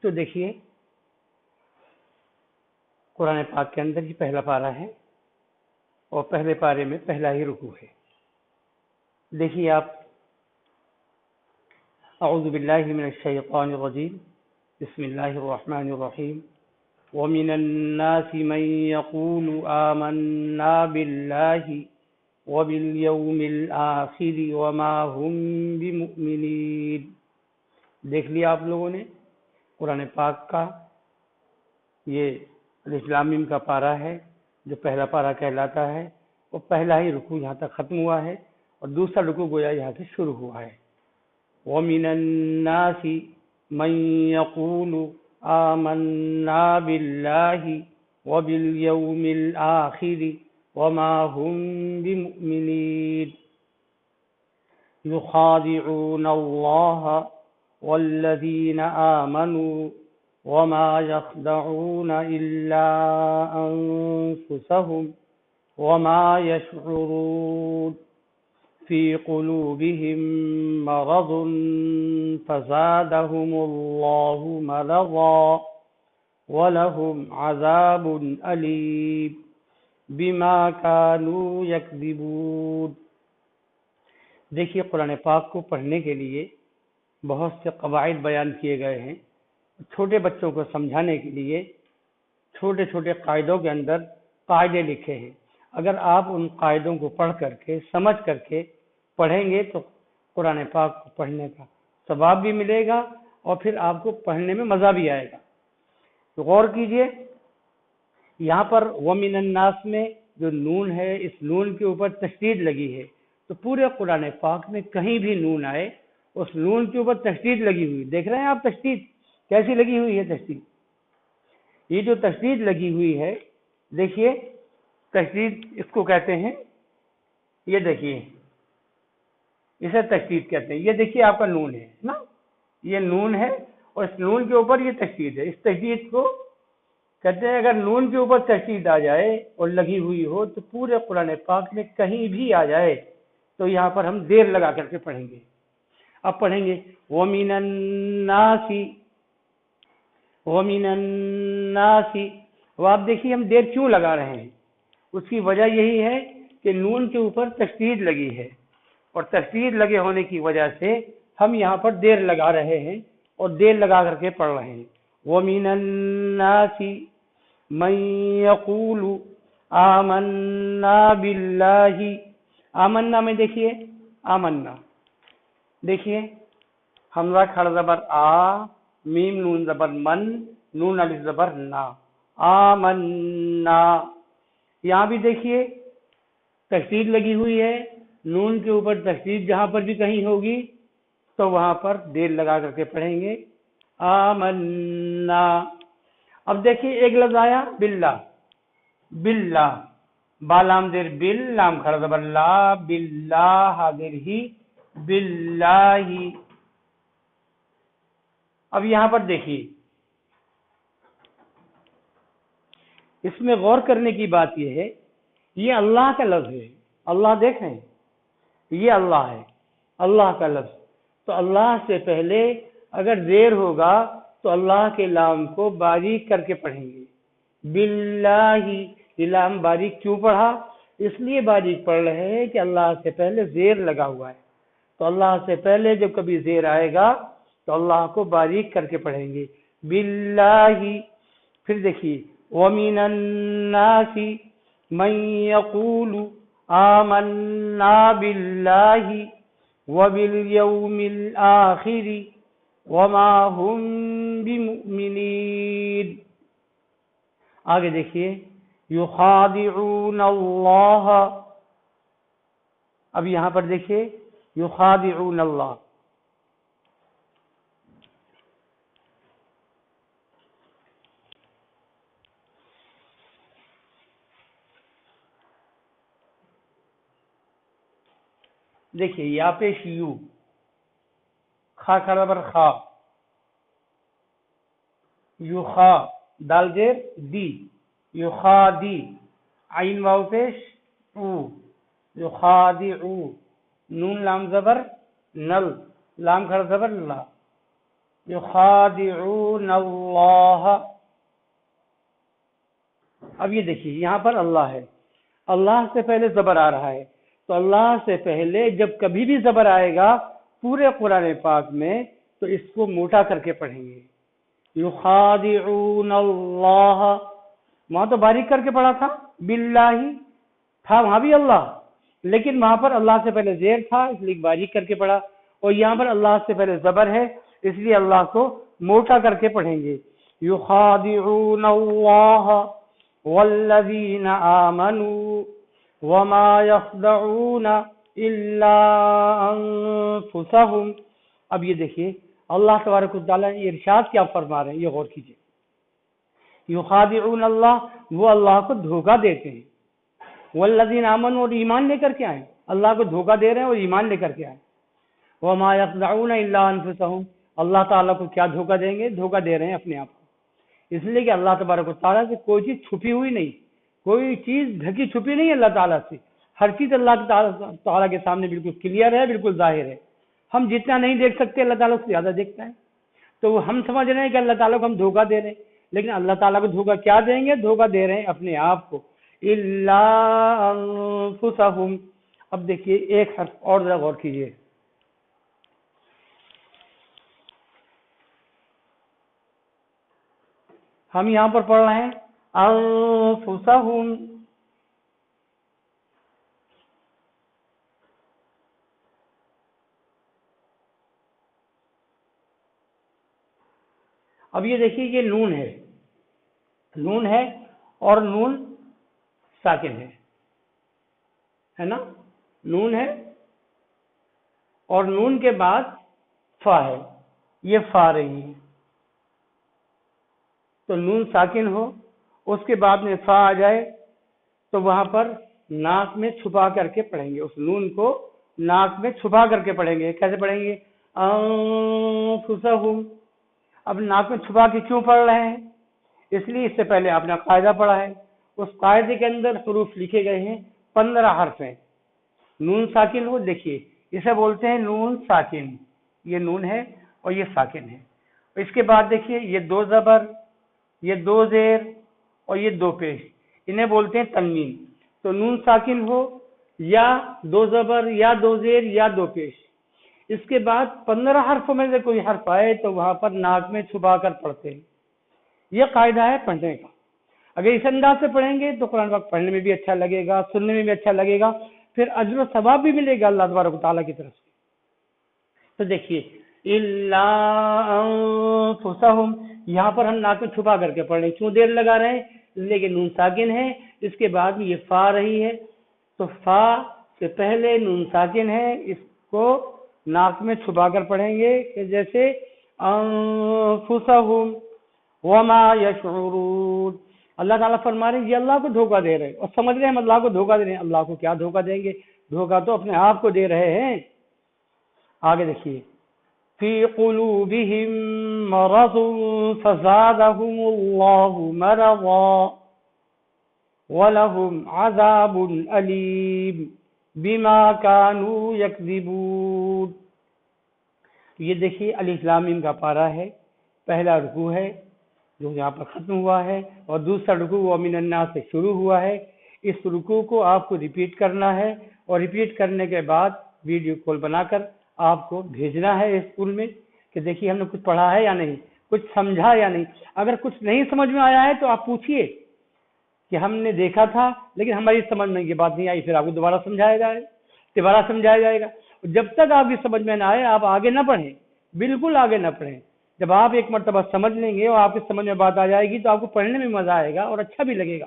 تو دیکھیے قرآن پاک کے اندر ہی پہلا پارہ ہے اور پہلے پارے میں پہلا ہی رکوع ہے. دیکھیے آپ، اعوذ باللہ من الشیطان الرجیم، بسم اللہ الرحمن الرحیم. ومن الناس من يقول آمنا باللہ وبالیوم الآخر وما هم بمؤمنین. دیکھ لیا آپ لوگوں نے قرآن پاک کا یہ الف لام میم کا پارہ ہے جو پہلا پارہ کہلاتا ہے، وہ پہلا ہی رکوع یہاں تک ختم ہوا ہے اور دوسرا رکوع گویا یہاں سے شروع ہوا ہے. وَمِنَ النَّاسِ مَن يَقُولُ آمَنَّا بِاللَّهِ وَبِالْيَوْمِ الْآخِرِ وَمَا هُمْ بِمُؤْمِنِينَ يُخَادِعُونَ اللَّهَ وَالَّذِينَ آمَنُوا وَمَا يَخْدَعُونَ إِلَّا أَنفُسَهُمْ وَمَا يَشْعُرُونَ فِي قُلُوبِهِم مَّرَضٌ فَزَادَهُمُ اللَّهُ مَرَضًا وَلَهُمْ عَذَابٌ أَلِيمٌ بِمَا كَانُوا يَكْذِبُونَ. دیکھیے قرآن پاک کو پڑھنے کے لیے بہت سے قواعد بیان کیے گئے ہیں. چھوٹے بچوں کو سمجھانے کے لیے چھوٹے چھوٹے قاعدوں کے اندر قاعدے لکھے ہیں. اگر آپ ان قاعدوں کو پڑھ کر کے سمجھ کر کے پڑھیں گے تو قرآن پاک کو پڑھنے کا ثواب بھی ملے گا اور پھر آپ کو پڑھنے میں مزہ بھی آئے گا. تو غور کیجئے، یہاں پر وَمِنَ النَّاسِ میں جو نون ہے، اس نون کے اوپر تشدید لگی ہے. تو پورے قرآن پاک میں کہیں بھی نون آئے اس نون کے اوپر تشدید لگی ہوئی. دیکھ رہے ہیں آپ تشدید کیسی لگی ہوئی ہے؟ تشدید، یہ جو تشدید لگی ہوئی ہے، دیکھیے تشدید اس کو کہتے ہیں. یہ دیکھیے اسے تشدید کہتے ہیں. یہ دیکھیے آپ کا نون ہے نا، یہ نون ہے اور اس نون کے اوپر یہ تشدید ہے. اس تشدید کو کہتے ہیں اگر نون کے اوپر تشدید آ جائے اور لگی ہوئی ہو تو پورے قرآن پاک میں کہیں بھی آ جائے تو یہاں پر ہم دیر لگا کر کے پڑھیں گے. اب پڑھیں گے وَمِنَ النَّاسِ وَمِنَ النَّاسِ. اب آپ دیکھیے ہم دیر کیوں لگا رہے ہیں؟ اس کی وجہ یہی ہے کہ نون کے اوپر تشدید لگی ہے اور تشدید لگے ہونے کی وجہ سے ہم یہاں پر دیر لگا رہے ہیں اور دیر لگا کر کے پڑھ رہے ہیں. وَمِنَ النَّاسِ مَن يَقُولُ آمَنَّا بِاللَّهِ. آمنا میں دیکھیے آمنا، دیکھیے حمزہ کھڑا زبر آ، میم نون زبر من، نون الف زبر نا، آمنا. یہاں بھی دیکھیے تشدید لگی ہوئی ہے. نون کے اوپر تشدید جہاں پر بھی کہیں ہوگی تو وہاں پر دیر لگا کر کے پڑھیں گے آمنا. اب دیکھیے ایک لفظ آیا باللہ، باللہ بالام دیر بل، لام کھڑا زبر لا، باللہ حاضر ہی، باللہ. اب یہاں پر دیکھیے اس میں غور کرنے کی بات یہ ہے، یہ اللہ کا لفظ ہے. اللہ دیکھیں یہ اللہ ہے، اللہ کا لفظ. تو اللہ سے پہلے اگر زیر ہوگا تو اللہ کے لام کو باریک کر کے پڑھیں گے. باللہ، یہ لام باریک کیوں پڑھا؟ اس لیے باریک پڑھ رہے ہیں کہ اللہ سے پہلے زیر لگا ہوا ہے. تو اللہ سے پہلے جب کبھی زیر آئے گا تو اللہ کو باریک کر کے پڑھیں گے باللہ. پھر دیکھیے وَمِنَ النَّاسِ مَن يَقُولُ آمَنَّا بِاللَّهِ وَبِالْيَوْمِ الْآخِرِ وَمَا هُمْ بِمُؤْمِنِينَ. آگے دیکھیے يُخَادِعُونَ اللَّهَ. اب یہاں پر دیکھیے يُخَادِعُونَ اللَّهَ. دیکھیے یا پیش یو، خا کھڑا بر خا، یو خا، دال زیر دی، یو خا دی، عین واو پیش او، یو خا دی او، نون لام زبر نل، لام کھڑا زبر لا. یخادعون اللہ. اب یہ دیکھیے یہاں پر اللہ ہے، اللہ سے پہلے زبر آ رہا ہے، تو اللہ سے پہلے جب کبھی بھی زبر آئے گا پورے قرآن پاک میں تو اس کو موٹا کر کے پڑھیں گے. یخادعون اللہ، وہاں تو باریک کر کے پڑھا تھا، باللہ تھا وہاں بھی اللہ، لیکن وہاں پر اللہ سے پہلے زیر تھا اس لیے باریک کر کے پڑھا، اور یہاں پر اللہ سے پہلے زبر ہے اس لیے اللہ کو موٹا کر کے پڑھیں گے. یخادعون اللہ والذین آمنوا وما یخدعون الا انفسهم. اب یہ دیکھیے اللہ تبارک و تعالیٰ یہ ارشاد کیا فرما رہے ہیں، یہ غور کیجیے. یخادعون اللہ، وہ اللہ کو دھوکہ دیتے ہیں، والذین آمنوا، اور ایمان لے کر کے آئے، اللہ کو دھوکہ دے رہے ہیں اور ایمان لے کر کے آئے. وما یخدعون الا انفسهم، اللہ تعالیٰ کو کیا دھوکہ دیں گے؟ دھوکہ دے رہے ہیں اپنے آپ کو، اس لیے کہ اللہ تبارک و تعالیٰ سے کوئی چیز چھپی ہوئی نہیں، کوئی چیز ڈھکی چھپی نہیں ہے اللہ تعالیٰ سے، ہر چیز اللہ تعالیٰ کے سامنے بالکل کلیئر ہے، بالکل ظاہر ہے. ہم جتنا نہیں دیکھ سکتے اللہ تعالیٰ اس سے زیادہ دیکھتا ہے، تو وہ ہم سمجھ رہے ہیں کہ اللہ تعالیٰ کو ہم دھوکہ دے رہے ہیں، لیکن اللہ تعالیٰ کو دھوکہ کیا دیں گے؟ دھوکہ دے رہے ہیں اپنے آپ کو. الا انفسهم. اب دیکھیے ایک حرف اور ذرا غور کیجیے. ہم یہاں پر پڑھ رہے ہیں انفسهم، اب یہ دیکھیے یہ نون ہے، نون ہے اور نون ساکن ہے نا، نون ہے اور نون کے بعد فا ہے، یہ فا رہی ہے، تو نون ساکن ہو اس کے بعد میں فا آ جائے تو وہاں پر ناک میں چھپا کر کے پڑھیں گے، اس نون کو ناک میں چھپا کر کے پڑھیں گے. کیسے پڑھیں گے؟ انفسهم. اب ناک میں چھپا کے کیوں پڑھ رہے ہیں؟ اس لیے اس سے پہلے آپ نے قاعدہ پڑھا ہے، اس قاعدے کے اندر حروف لکھے گئے ہیں، 15 حرف ہیں. نون ساکن ہو، دیکھیے اسے بولتے ہیں نون ساکن، یہ نون ہے اور یہ ساکن ہے. اس کے بعد دیکھیے یہ 2 زبر، یہ 2 زیر اور یہ 2 پیش، انہیں بولتے ہیں تنوین. تو نون ساکن ہو یا 2 زبر یا 2 زیر یا 2 پیش، اس کے بعد 15 حرفوں میں سے کوئی حرف آئے تو وہاں پر ناک میں چھپا کر پڑھتے ہیں. یہ قاعدہ ہے پڑھنے کا. اگر اس انداز سے پڑھیں گے تو قرآن پاک پڑھنے میں بھی اچھا لگے گا، سننے میں بھی اچھا لگے گا، پھر اجر و ثواب بھی ملے گا اللہ تبارک و تعالیٰ کی طرف سے. تو دیکھیے الا انفسهم، یہاں پر ہم ناک میں چھپا کر کے پڑھ رہے ہیں. کیوں دیر لگا رہے ہیں؟ لیکن نون ساکن ہے، اس کے بعد یہ فا رہی ہے، تو فا سے پہلے نون ساکن ہے، اس کو ناک میں چھپا کر پڑھیں گے کہ جیسے انفسهم وما یشعرون. اللہ تعالیٰ فرما رہے ہیں یہ اللہ کو دھوکہ دے رہے ہیں، اور سمجھ رہے ہیں ہم اللہ کو دھوکہ دے رہے ہیں. اللہ کو کیا دھوکہ دیں گے؟ دھوکہ تو اپنے آپ کو دے رہے ہیں. آگے دیکھیے فی قلوبہم مرض فزادہم اللہ مرضا ولہم عذاب علیم بما کانوا یکذبون. یہ دیکھیے الف لام میم کا پارہ ہے، پہلا رکوع ہے جو یہاں پر ختم ہوا ہے، اور دوسرا رکوع ومن الناس سے شروع ہوا ہے. اس رکوع کو آپ کو ریپیٹ کرنا ہے، اور ریپیٹ کرنے کے بعد ویڈیو کال بنا کر آپ کو بھیجنا ہے اسکول میں کہ دیکھیے ہم نے کچھ پڑھا ہے یا نہیں، کچھ سمجھا یا نہیں. اگر کچھ نہیں سمجھ میں آیا ہے تو آپ پوچھیے کہ ہم نے دیکھا تھا لیکن ہماری سمجھ میں یہ بات نہیں آئی، پھر آپ کو دوبارہ سمجھایا جائے گا. جب تک آپ کی سمجھ میں نہ آئے آپ آگے نہ پڑھیں، بالکل آگے نہ پڑھیں. جب آپ ایک مرتبہ سمجھ لیں گے اور آپ کی سمجھ میں بات آ جائے گی تو آپ کو پڑھنے میں مزہ آئے گا اور اچھا بھی لگے گا.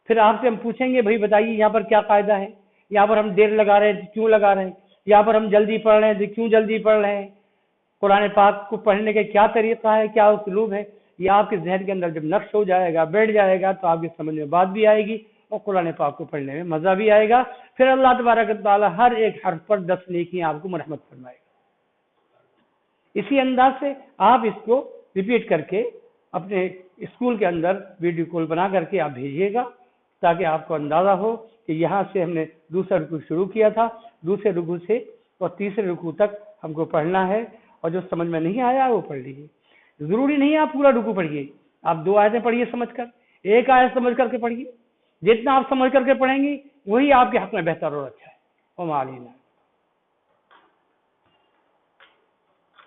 پھر آپ سے ہم پوچھیں گے بھائی بتائیے یہاں پر کیا قاعدہ ہے، یہاں پر ہم دیر لگا رہے ہیں کیوں لگا رہے ہیں، یہاں پر ہم جلدی پڑھ رہے ہیں کیوں جلدی پڑھ رہے ہیں، قرآن پاک کو پڑھنے کا کیا طریقہ ہے، کیا اسلوب ہے. یہ آپ کے ذہن کے اندر جب نقش ہو جائے گا، بیٹھ جائے گا، تو آپ کی سمجھ میں بات بھی آئے گی اور قرآن پاک کو پڑھنے میں مزہ بھی آئے گا. پھر اللہ تبارک و تعالیٰ ہر ایک حرف پر 10 نیکیاں آپ کو مرحمت فرمائے گا. اسی انداز سے آپ اس کو ریپیٹ کر کے اپنے اسکول کے اندر ویڈیو کال بنا کر کے آپ بھیجیے گا تاکہ آپ کو اندازہ ہو کہ یہاں سے ہم نے دوسرا رکوع شروع کیا تھا، دوسرے رکوع سے اور تیسرے رکوع تک ہم کو پڑھنا ہے، اور جو سمجھ میں نہیں آیا وہ پڑھ لیجیے. ضروری نہیں ہے آپ پورا رکوع پڑھیے، آپ 2 آیتیں پڑھیے سمجھ کر، ایک آیت سمجھ کر کے پڑھیے. جتنا آپ سمجھ کر کے پڑھیں گی وہی آپ کے حق میں بہتر اور اچھا ہے. وما علینا